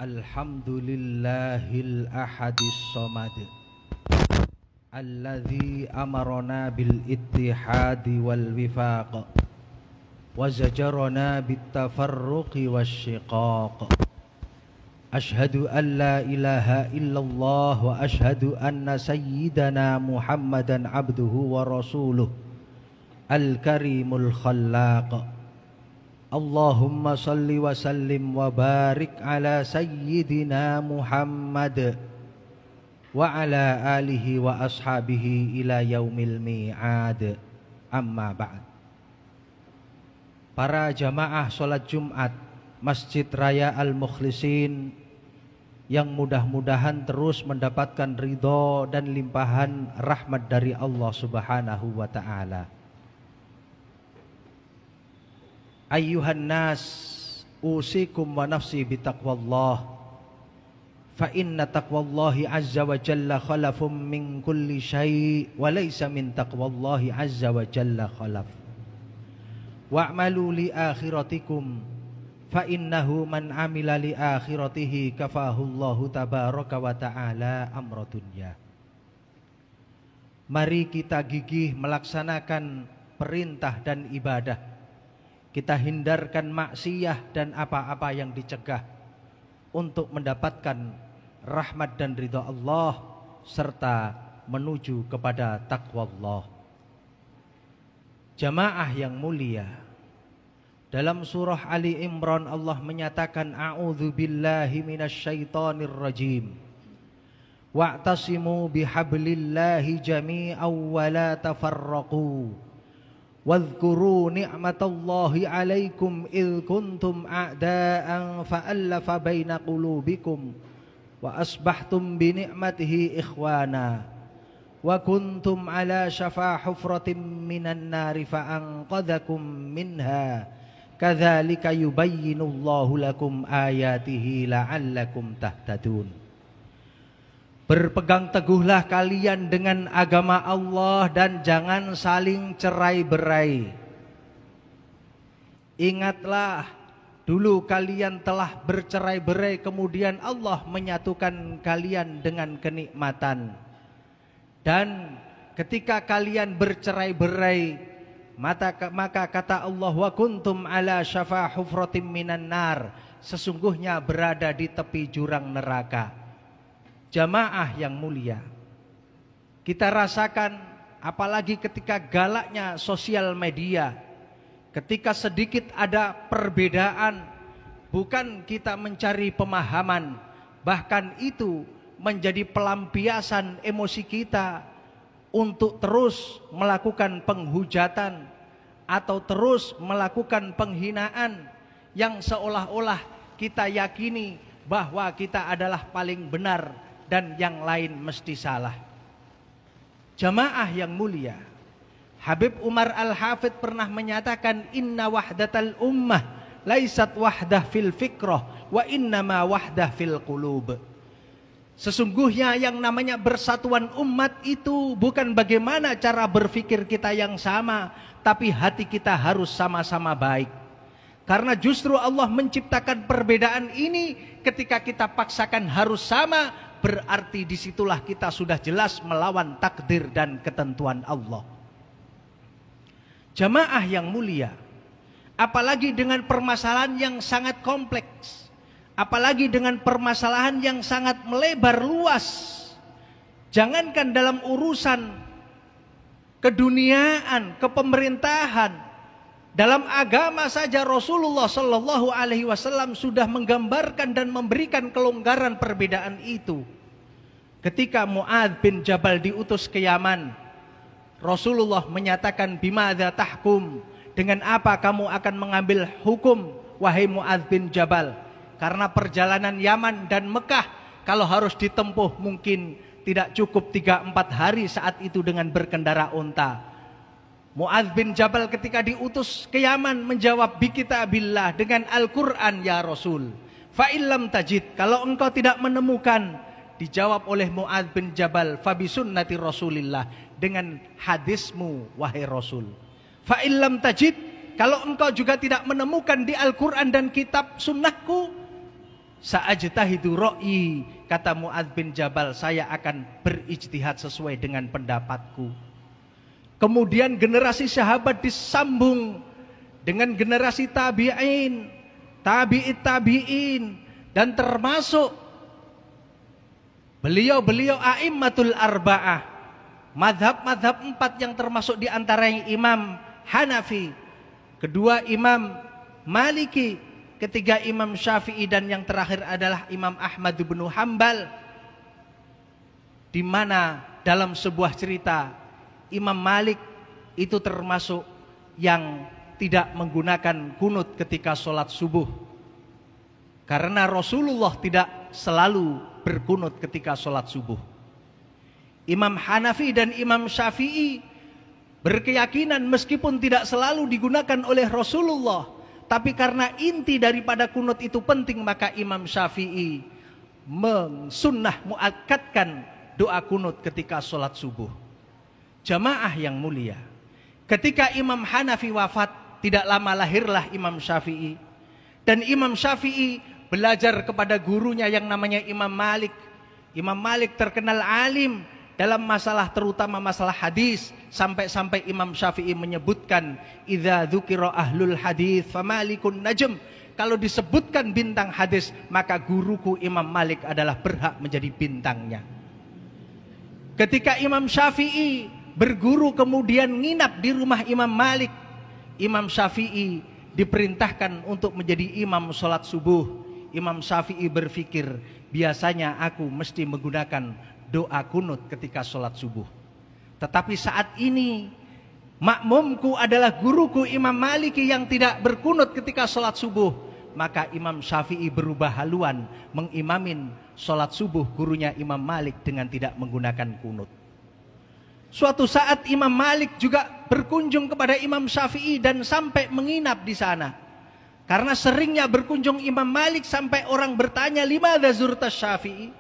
Alhamdulillahil ahadis somad alladzi amarna bil ittihadi wal wifaq wa zajarna bit tafarruqi wasyiqaq. Ashhadu an la ilaha illallah wa ashhadu anna sayyidana Muhammadan abduhu wa rasuluh al-karimul khallaq. Allahumma salli wa sallim wa barik ala sayyidina Muhammad wa ala alihi wa ashabihi ila yaumil mi'ad. Amma ba'd. Para jamaah sholat Jumat Masjid Raya Al-Mukhlisin yang mudah-mudahan terus mendapatkan ridho dan limpahan rahmat dari Allah Subhanahu wa ta'ala. Ayyuhan nas, usikum wa nafsi bitaqwallah. Fa inna taqwallahi azza wa jalla khalafum min kulli syai' wa laysa min taqwallahi azza wa jalla khalaf. Wa'malu li akhiratikum fa innahu man amila li akhiratihi kafahullahu tabaraka wa ta'ala amra dunya. Mari kita gigih melaksanakan perintah dan ibadah. Kita hindarkan maksiyah dan apa-apa yang dicegah untuk mendapatkan rahmat dan ridha Allah serta menuju kepada taqwa Allah. Jamaah yang mulia, dalam surah Ali Imran Allah menyatakan a'udzu billahi minasyaitonir rajim. Wa'tasimu bihablillahi jami'an wa la tafarraqu. Wadhkuru ni'matallahi 'alaikum idh kuntum a'da'an fa'alafa baina qulubikum wa asbahtum bi ni'matihi ikhwana wa kuntum 'ala shafa hufratin minan nari fa'anqadhakum minha kadzalika yubayyinullahu lakum ayatihi la'allakum tahtadun. Berpegang teguhlah kalian dengan agama Allah dan jangan saling cerai-berai. Ingatlah, dulu kalian telah bercerai-berai, kemudian Allah menyatukan kalian dengan kenikmatan. Dan ketika kalian bercerai-berai, maka kata Allah, wa kuntum ala syafa hufratin minan nar, sesungguhnya berada di tepi jurang neraka. Jamaah yang mulia, kita rasakan apalagi ketika galaknya sosial media, ketika sedikit ada perbedaan, bukan kita mencari pemahaman, bahkan itu menjadi pelampiasan emosi kita untuk terus melakukan penghujatan atau terus melakukan penghinaan yang seolah-olah kita yakini bahwa kita adalah paling benar dan yang lain mesti salah. Jamaah yang mulia, Habib Umar Al-Hafidh pernah menyatakan inna wahdatal ummah laisat wahdah fil fikrah wa innama wahdah fil qulub. Sesungguhnya yang namanya bersatuan umat itu bukan bagaimana cara berpikir kita yang sama, tapi hati kita harus sama-sama baik. Karena justru Allah menciptakan perbedaan ini, ketika kita paksakan harus sama, berarti disitulah kita sudah jelas melawan takdir dan ketentuan Allah. Jamaah yang mulia, apalagi dengan permasalahan yang sangat kompleks, apalagi dengan permasalahan yang sangat melebar luas. Jangankan dalam urusan keduniaan, kepemerintahan, dalam agama saja Rasulullah Shallallahu Alaihi Wasallam sudah menggambarkan dan memberikan kelonggaran perbedaan itu. Ketika Mu'adz bin Jabal diutus ke Yaman, Rasulullah menyatakan bimadza tahkum, dengan apa kamu akan mengambil hukum wahai Mu'adz bin Jabal? Karena perjalanan Yaman dan Mekah kalau harus ditempuh mungkin tidak cukup 3-4 hari saat itu dengan berkendara unta. Mu'adz bin Jabal ketika diutus ke Yaman menjawab bi kitabillah, dengan Al-Quran ya Rasul. Fa illam tajid, kalau engkau tidak menemukan, dijawab oleh Mu'adz bin Jabal, fa bi sunnati Rasulillah, dengan hadismu wahai Rasul. Fa illam tajid, kalau engkau juga tidak menemukan di Al-Quran dan kitab sunnahku, Sa'ajtahidu ra'yi, kata Mu'adz bin Jabal, saya akan berijtihad sesuai dengan pendapatku. Kemudian generasi sahabat disambung dengan generasi tabi'in, tabi'in, dan termasuk beliau-beliau a'immatul arba'ah, madhab-madhab 4 yang termasuk diantaranya Imam Hanafi, kedua Imam Maliki, ketiga Imam Syafi'i, dan yang terakhir adalah Imam Ahmad bin Hanbal. Di mana dalam sebuah cerita Imam Malik itu termasuk yang tidak menggunakan kunut ketika sholat subuh, karena Rasulullah tidak selalu berkunut ketika sholat subuh. Imam Hanafi dan Imam Syafi'i berkeyakinan meskipun tidak selalu digunakan oleh Rasulullah, tapi karena inti daripada kunut itu penting, maka Imam Syafi'i mensunnah muakkadkan doa kunut ketika sholat subuh. Jamaah yang mulia, ketika Imam Hanafi wafat, tidak lama lahirlah Imam Syafi'i. Dan Imam Syafi'i belajar kepada gurunya yang namanya Imam Malik. Imam Malik terkenal alim dalam masalah, terutama masalah hadis, sampai-sampai Imam Syafi'i menyebutkan, idza dzukira ahlul hadis famalikun najm, kalau disebutkan bintang hadis, maka guruku Imam Malik adalah berhak menjadi bintangnya. Ketika Imam Syafi'i berguru kemudian nginap di rumah Imam Malik, Imam Syafi'i diperintahkan untuk menjadi imam sholat subuh. Imam Syafi'i berpikir, biasanya aku mesti menggunakan doa kunut ketika sholat subuh, tetapi saat ini makmumku adalah guruku Imam Maliki yang tidak berkunut ketika sholat subuh. Maka Imam Syafi'i berubah haluan mengimamin sholat subuh gurunya Imam Malik dengan tidak menggunakan kunut. Suatu saat Imam Malik juga berkunjung kepada Imam Syafi'i dan sampai menginap di sana. Karena seringnya berkunjung Imam Malik sampai orang bertanya, limadza zurta Syafi'i?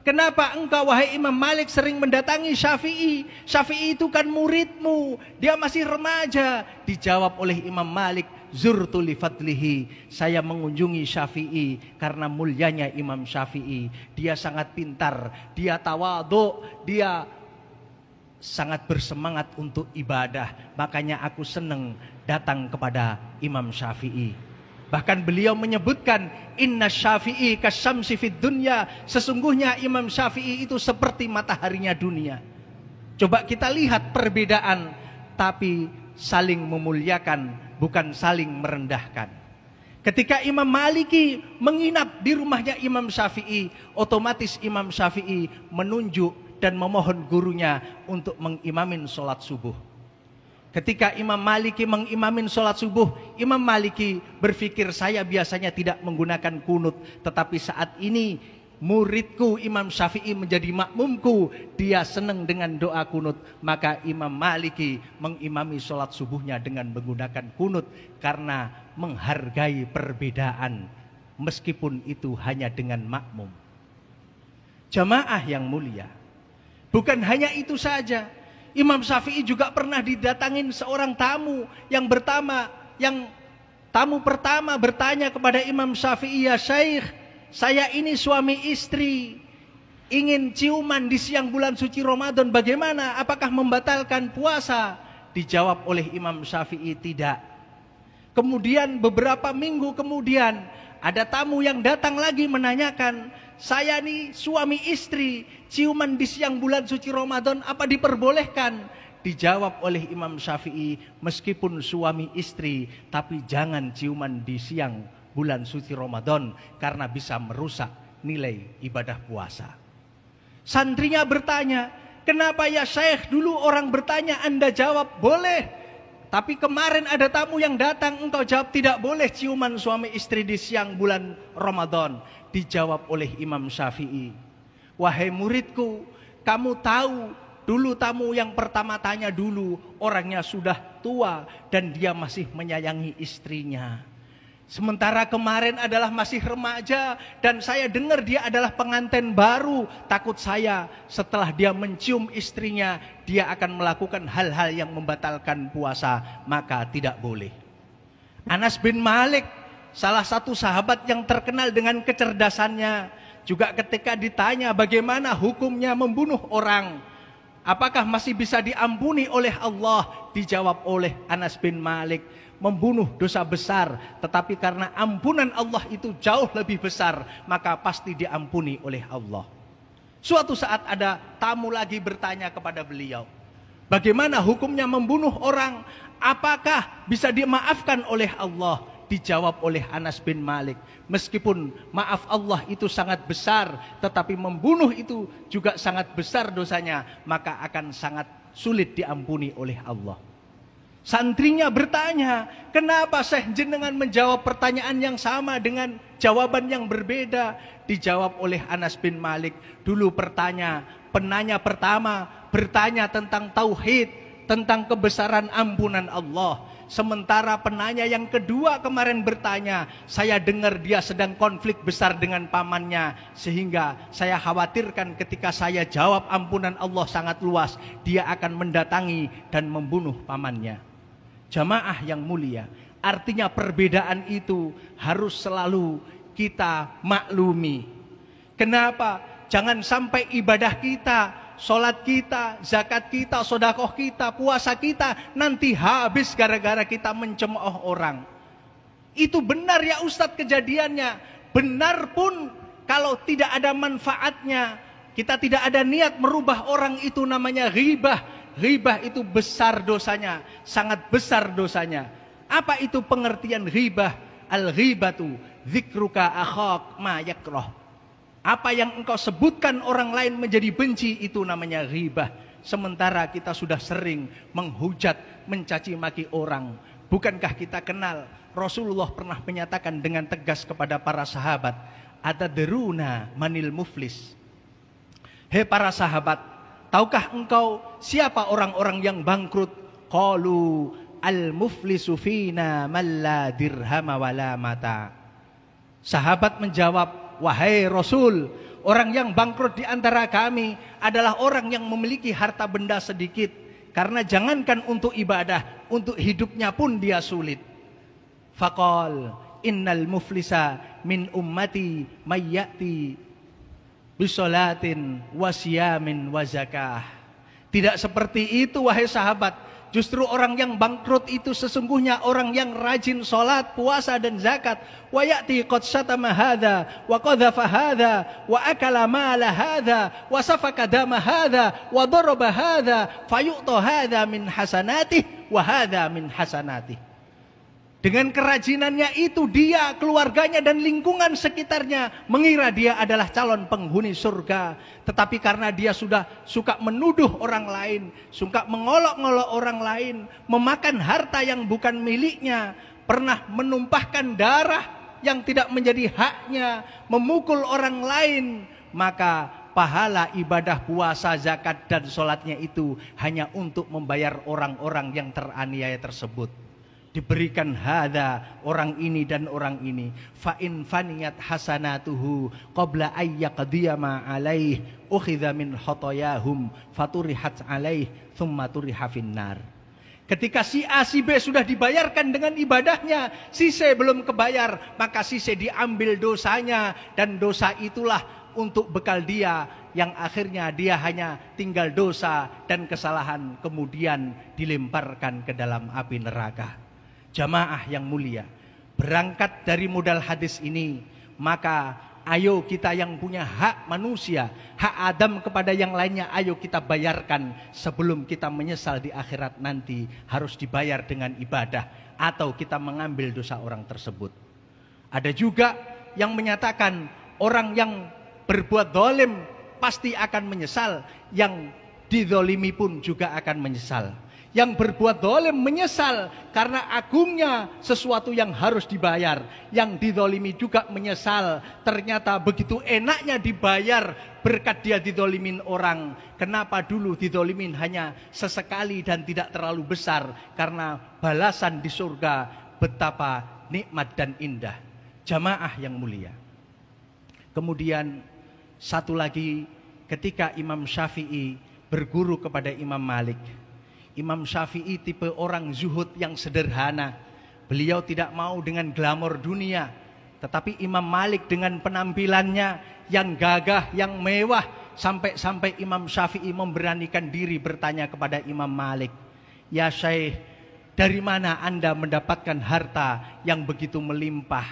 Kenapa engkau wahai Imam Malik sering mendatangi Syafi'i? Syafi'i itu kan muridmu, dia masih remaja. Dijawab oleh Imam Malik, zurtu li fadlihi, saya mengunjungi Syafi'i karena mulianya Imam Syafi'i. Dia sangat pintar, dia tawadhu, dia sangat bersemangat untuk ibadah, makanya aku senang datang kepada Imam Syafi'i. Bahkan beliau menyebutkan, inna Syafi'i kasyamsi fid dunya, sesungguhnya Imam Syafi'i itu seperti mataharinya dunia. Coba kita lihat perbedaan, tapi saling memuliakan, bukan saling merendahkan. Ketika Imam Maliki menginap di rumahnya Imam Syafi'i, otomatis Imam Syafi'i menunjuk dan memohon gurunya untuk mengimamin sholat subuh. Ketika Imam Maliki mengimamin sholat subuh, Imam Maliki berpikir, saya biasanya tidak menggunakan kunut, tetapi saat ini muridku Imam Syafi'i menjadi makmumku, dia senang dengan doa kunut. Maka Imam Maliki mengimami sholat subuhnya dengan menggunakan kunut, karena menghargai perbedaan meskipun itu hanya dengan makmum. Jamaah yang mulia, bukan hanya itu saja, Imam Syafi'i juga pernah didatangin seorang tamu yang tamu pertama bertanya kepada Imam Syafi'i, ya Syekh, saya ini suami istri, ingin ciuman di siang bulan suci Ramadan, bagaimana? Apakah membatalkan puasa? Dijawab oleh Imam Syafi'i, tidak. Kemudian beberapa minggu kemudian ada tamu yang datang lagi menanyakan, saya nih suami istri, ciuman di siang bulan suci Ramadan apa diperbolehkan? Dijawab oleh Imam Syafi'i, meskipun suami istri, tapi jangan ciuman di siang bulan suci Ramadan, karena bisa merusak nilai ibadah puasa. Santrinya bertanya, kenapa ya Syekh? Dulu orang bertanya, Anda jawab boleh, tapi kemarin ada tamu yang datang, engkau jawab tidak boleh ciuman suami istri di siang bulan Ramadan. Dijawab oleh Imam Syafi'i, wahai muridku, kamu tahu dulu tamu yang pertama tanya dulu orangnya sudah tua dan dia masih menyayangi istrinya. Sementara kemarin adalah masih remaja dan saya dengar dia adalah pengantin baru. Takut saya setelah dia mencium istrinya, dia akan melakukan hal-hal yang membatalkan puasa, maka tidak boleh. Anas bin Malik salah satu sahabat yang terkenal dengan kecerdasannya, juga ketika ditanya bagaimana hukumnya membunuh orang, apakah masih bisa diampuni oleh Allah, dijawab oleh Anas bin Malik, membunuh dosa besar, tetapi karena ampunan Allah itu jauh lebih besar, maka pasti diampuni oleh Allah. Suatu saat ada tamu lagi bertanya kepada beliau, bagaimana hukumnya membunuh orang, apakah bisa dimaafkan oleh Allah? Dijawab oleh Anas bin Malik, meskipun maaf Allah itu sangat besar, tetapi membunuh itu juga sangat besar dosanya, maka akan sangat sulit diampuni oleh Allah. Santrinya bertanya, kenapa Syekh jenengan menjawab pertanyaan yang sama dengan jawaban yang berbeda? Dijawab oleh Anas bin Malik, dulu penanya pertama bertanya tentang tauhid, tentang kebesaran ampunan Allah. Sementara penanya yang kedua kemarin bertanya, saya dengar dia sedang konflik besar dengan pamannya, sehingga saya khawatirkan ketika saya jawab ampunan Allah sangat luas, dia akan mendatangi dan membunuh pamannya. Jamaah yang mulia, artinya perbedaan itu harus selalu kita maklumi. Kenapa? Jangan sampai ibadah kita, sholat kita, zakat kita, sedekah kita, puasa kita nanti habis gara-gara kita mencemooh orang. Itu benar ya Ustadz kejadiannya. Benar pun kalau tidak ada manfaatnya, kita tidak ada niat merubah orang, itu namanya ghibah. Ghibah itu besar dosanya, sangat besar dosanya. Apa itu pengertian ghibah? Al-ghibatu dzikruka akhak ma yakrah. Apa yang engkau sebutkan orang lain menjadi benci, itu namanya ghibah. Sementara kita sudah sering menghujat, mencaci maki orang. Bukankah kita kenal Rasulullah pernah menyatakan dengan tegas kepada para sahabat, atadruna manil muflis? Hei para sahabat, tahukah engkau siapa orang-orang yang bangkrut? Qalu al-muflisu fina man la dirhama wala mata. Sahabat menjawab, wahai Rasul, orang yang bangkrut di antara kami adalah orang yang memiliki harta benda sedikit. Karena jangankan untuk ibadah, untuk hidupnya pun dia sulit. Faqal innal muflisa min ummati mayyati bisolatin wasiyamin wazakah. Tidak seperti itu wahai sahabat. Justru orang yang bangkrut itu sesungguhnya orang yang rajin sholat, puasa dan zakat. Wa ya'ti qad syatama hadha wa qadhafa hadha wa akala mala hadha wa safaka dama hadha wa daraba hadha fayu'ta hadha min hasanatih wa hadha min hasanatih. Dengan kerajinannya itu dia, keluarganya dan lingkungan sekitarnya mengira dia adalah calon penghuni surga. Tetapi karena dia sudah suka menuduh orang lain, suka mengolok-ngolok orang lain, memakan harta yang bukan miliknya, pernah menumpahkan darah yang tidak menjadi haknya, memukul orang lain, maka pahala ibadah puasa, zakat dan sholatnya itu hanya untuk membayar orang-orang yang teraniaya tersebut. Diberikan hada orang ini dan orang ini. Fa in faniyat hasanatuhu qabla ayyaqdiya ma alaih ukhidha min khotoyahum faturihat alaih thumma turiha finnar. Ketika si A si B sudah dibayarkan dengan ibadahnya, si C belum kebayar, maka si C diambil dosanya, dan dosa itulah untuk bekal dia, yang akhirnya dia hanya tinggal dosa dan kesalahan, kemudian dilemparkan ke dalam api neraka. Jamaah yang mulia, berangkat dari modal hadis ini, maka ayo kita yang punya hak manusia, hak Adam kepada yang lainnya, ayo kita bayarkan sebelum kita menyesal di akhirat nanti harus dibayar dengan ibadah atau kita mengambil dosa orang tersebut. Ada juga yang menyatakan orang yang berbuat zalim pasti akan menyesal, yang dizalimi pun juga akan menyesal. Yang berbuat zalim menyesal karena agungnya sesuatu yang harus dibayar. Yang dizalimi juga menyesal, ternyata begitu enaknya dibayar berkat dia dizalimin orang. Kenapa dulu dizalimin hanya sesekali dan tidak terlalu besar? Karena balasan di surga betapa nikmat dan indah. Jamaah yang mulia. Kemudian satu lagi, ketika Imam Syafi'i berguru kepada Imam Malik. Imam Syafi'i tipe orang zuhud yang sederhana. Beliau tidak mau dengan glamor dunia. Tetapi Imam Malik dengan penampilannya yang gagah, yang mewah, sampai-sampai Imam Syafi'i memberanikan diri bertanya kepada Imam Malik, "Ya Syekh, dari mana Anda mendapatkan harta yang begitu melimpah?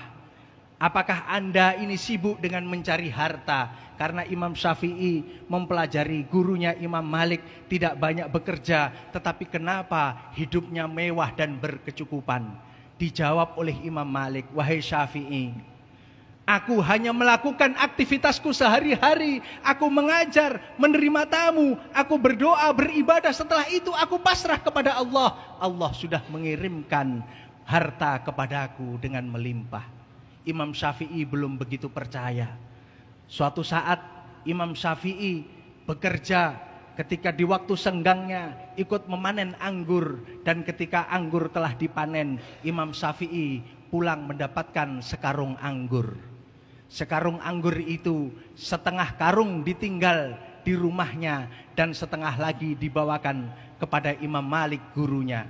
Apakah Anda ini sibuk dengan mencari harta?" Karena Imam Syafi'i mempelajari gurunya Imam Malik tidak banyak bekerja, tetapi kenapa hidupnya mewah dan berkecukupan? Dijawab oleh Imam Malik, "Wahai Syafi'i, aku hanya melakukan aktivitasku sehari-hari. Aku mengajar, menerima tamu, aku berdoa, beribadah. Setelah itu aku pasrah kepada Allah. Allah sudah mengirimkan harta kepadaku dengan melimpah." Imam Syafi'i belum begitu percaya. Suatu saat Imam Syafi'i bekerja, ketika di waktu senggangnya ikut memanen anggur, dan ketika anggur telah dipanen, Imam Syafi'i pulang mendapatkan sekarung anggur. Sekarung anggur itu setengah karung ditinggal di rumahnya dan setengah lagi dibawakan kepada Imam Malik gurunya.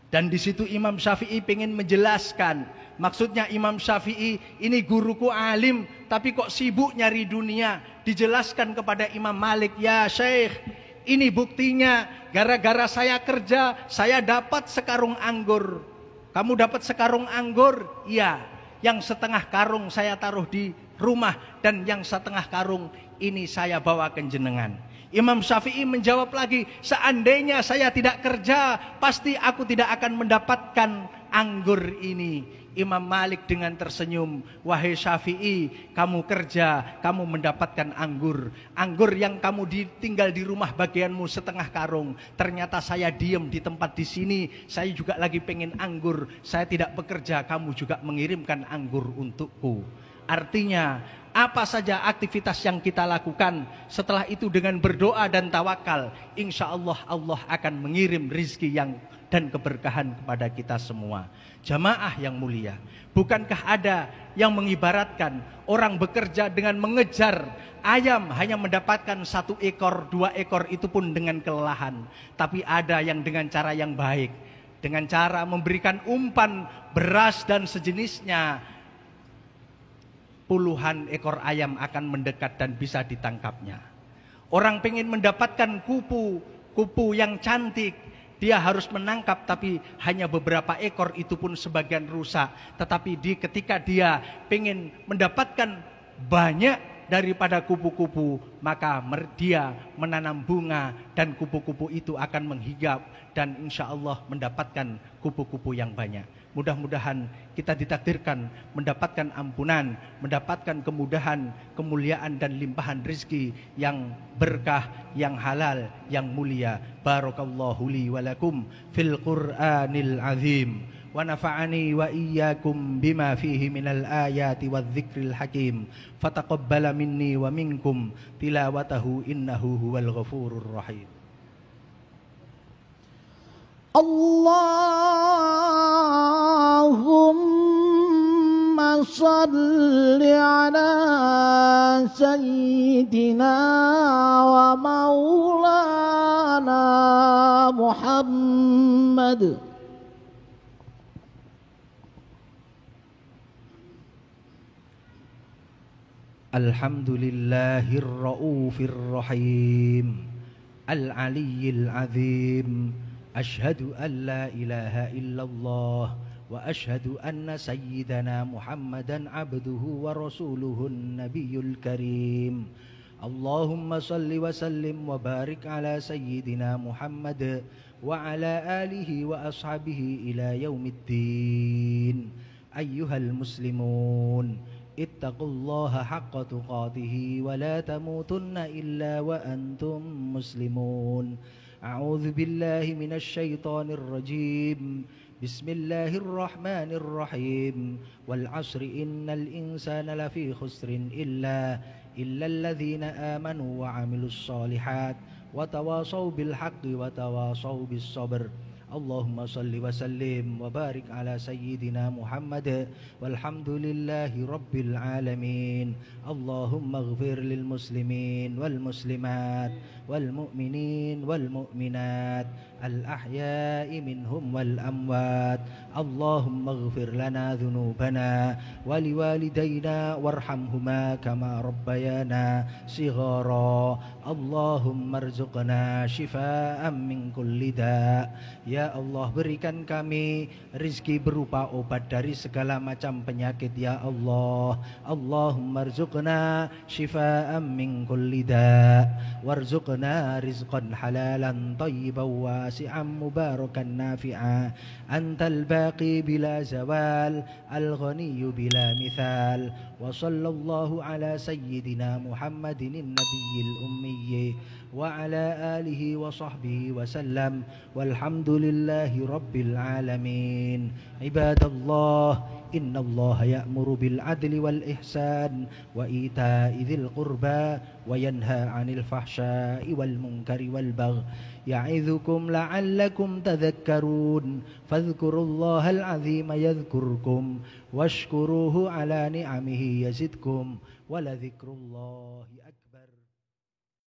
Dan di situ Imam Syafi'i ingin menjelaskan, maksudnya Imam Syafi'i ini guruku alim tapi kok sibuk nyari dunia. Dijelaskan kepada Imam Malik, "Ya Syekh, ini buktinya gara-gara saya kerja saya dapat sekarung anggur." "Kamu dapat sekarung anggur?" "Iya, yang setengah karung saya taruh di rumah dan yang setengah karung ini saya bawa ke jenengan." Imam Syafi'i menjawab lagi, "Seandainya saya tidak kerja, pasti aku tidak akan mendapatkan anggur ini." Imam Malik dengan tersenyum, "Wahai Syafi'i, kamu kerja, kamu mendapatkan anggur. Anggur yang kamu ditinggal di rumah bagianmu setengah karung. Ternyata saya diam di tempat di sini, saya juga lagi pengen anggur. Saya tidak bekerja, kamu juga mengirimkan anggur untukku." Artinya, apa saja aktivitas yang kita lakukan, setelah itu dengan berdoa dan tawakal, insya Allah Allah akan mengirim rizki yang dan keberkahan kepada kita semua. Jamaah yang mulia, bukankah ada yang mengibaratkan orang bekerja dengan mengejar ayam hanya mendapatkan 1 ekor, 2 ekor, itu pun dengan kelelahan. Tapi ada yang dengan cara yang baik, dengan cara memberikan umpan beras dan sejenisnya, puluhan ekor ayam akan mendekat dan bisa ditangkapnya. Orang pengen mendapatkan kupu yang cantik, dia harus menangkap, tapi hanya beberapa ekor, itu pun sebagian rusak. Tetapi ketika dia pengen mendapatkan banyak daripada kupu-kupu, maka dia menanam bunga dan kupu-kupu itu akan menghingap dan insya Allah mendapatkan kupu-kupu yang banyak. Mudah-mudahan kita ditakdirkan mendapatkan ampunan, mendapatkan kemudahan, kemuliaan dan limpahan rizki yang berkah, yang halal, yang mulia. Barakallahu li wa lakum fil Qur'anil azim. Wa nafa'ani wa iyyakum bima fihi minal ayati wadh-dhikril hakim. Fataqabbala minni wa minkum tilawatahu innahu huwal ghafurur rahim. Allahumma salli ala sayyidina wa maulana Muhammad. Alhamdulillahir raufir rahim, al-aliyyil azim. Asyhadu an la ilaha illallah wa asyhadu anna sayyidana Muhammadan abduhu wa rasuluhun nabiyyul karim. Allahumma salli wa sallim wa barik ala sayyidina Muhammad wa ala alihi wa ashabihi ila yaumiddin. Ayyuhal muslimun, ittaqullaha haqqa tuqatihi wa la tamutunna illa wa antum muslimun. A'udzu billahi minasy syaithanir rajim. Bismillahirrahmanirrahim. Wal 'asri innal insana lafi khusrin illa alladzina amanu wa 'amilus shalihat wa tawasaw bil haqqi wa tawasaw bis sabr. Allahumma salli wa sallim wa barik ala sayyidina Muhammad walhamdulillahi rabbil alamin. Allahumma ighfir lil muslimin wal muslimat wal mu'minin wal mu'minat الأحياء منهم والأموات اللهم اغفر لنا ذنوبنا ولوالدينا وارحمهما كما ربيانا صغارا اللهم ارزقنا شفاء من كل داء. Ya Allah, berikan kami rizki berupa obat dari segala macam penyakit ya Allah. Allahumma arzuqna shifaan min kulli da' warzuqna rizqan halalan tayyiban wasi'an mubarakan nafi'a. Antal baqi bila zawal, al-ghaniyyu bila mithal. Wa sallallahu ala sayyidina Muhammadin nabiyil ummiyyi wa ala alihi wa sahbihi wa sallam walhamdulillahi rabbil alamin. Ibadallah, innallaha ya'muru bil adli wal ihsan wa ita'i dzil qurba wa yanha 'anil fahsya'i wal munkari wal baghi ya'idzukum la'allakum tadhakkarun. Fadhkurullahal 'azima yadhkurkum washkuruhu 'ala ni'amihi yazidkum wa la dzikrullahi akbar.